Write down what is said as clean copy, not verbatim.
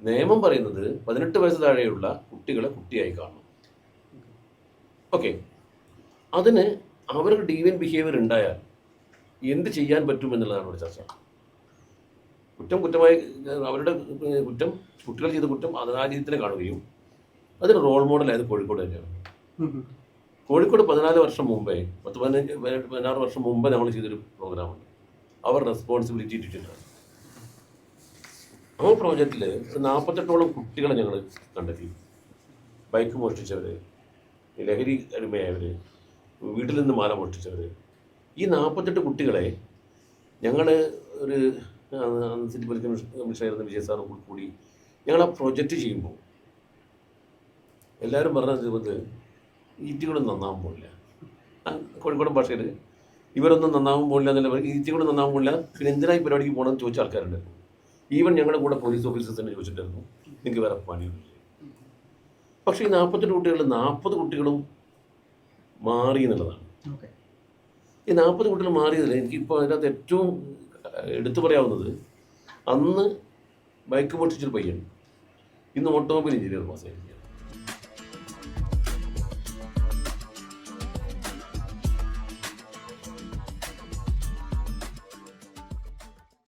നിയമം പറയുന്നത് 18 വയസ്സ് താഴെയുള്ള കുട്ടികളെ കുട്ടിയായി കാണണം. ഓക്കെ, അതിന് അവർക്ക് ഡീവിയൻ ബിഹേവിയർ ഉണ്ടായാൽ എന്ത് ചെയ്യാൻ പറ്റുമെന്നുള്ളതാണ് ഒരു ചർച്ച. കുറ്റമായി അവരുടെ കുറ്റം, കുട്ടികൾ ചെയ്ത കുറ്റം അത് ആ രീതിയിൽ തന്നെ കാണുകയും അതിന് റോൾ മോഡലായത് കോഴിക്കോട് തന്നെയാണ്. കോഴിക്കോട് 14 വർഷം മുമ്പേ 16 വർഷം മുമ്പേ നമ്മൾ ചെയ്തൊരു പ്രോഗ്രാമുണ്ട്, അവർ റെസ്പോൺസിബിലിറ്റി ഇട്ടിട്ടുണ്ട്. ആ പ്രോജക്റ്റിൽ 48ഓളം കുട്ടികളെ ഞങ്ങൾ കണ്ടെത്തി. ബൈക്ക് മോഷ്ടിച്ചവർ, ലഹരി അടിമയായവർ, വീട്ടിൽ നിന്ന് മാല മോഷ്ടിച്ചവർ, ഈ 48 കുട്ടികളെ ഞങ്ങൾ ഒരു സിറ്റി പോലീസ് കമ്മീഷണർ വിജയ് സാറും കൂടി ഞങ്ങൾ ആ പ്രൊജക്റ്റ് ചെയ്യുമ്പോൾ എല്ലാവരും പറഞ്ഞത് ഈറ്റികളും നന്നാവാൻ പോകില്ല. കോഴിക്കോടൻ ഭാഷയിൽ ഇവരൊന്നും നന്നാവാൻ പോകില്ല എന്നല്ല, ഈറ്റികളും നന്നാവാൻ പോകില്ല, പിന്നെ എന്തിനായി പരിപാടിക്ക് പോകണമെന്ന് ചോദിച്ച ആൾക്കാരുണ്ടായിരുന്നു. ഈവൻ ഞങ്ങളുടെ കൂടെ പോലീസ് ഓഫീസേഴ്സ് തന്നെ ചോദിച്ചിട്ടായിരുന്നു നിങ്ങൾക്ക് വേറെ പണിയൊന്നുമില്ല. പക്ഷേ ഈ 48 കുട്ടികളിൽ 40 കുട്ടികളും മാറി എന്നുള്ളതാണ്. ഈ 40 കുട്ടികൾ മാറിയതിൽ എനിക്കിപ്പോൾ അതിനകത്ത് ഏറ്റവും എടുത്തു പറയാവുന്നത്, അന്ന് ബൈക്ക് മോഷ്ടിച്ചൊരു പയ്യൻ ഇന്ന് ഓട്ടോമൊബൈൽ എഞ്ചിനീയർ പാസ്സായിരിക്കുക.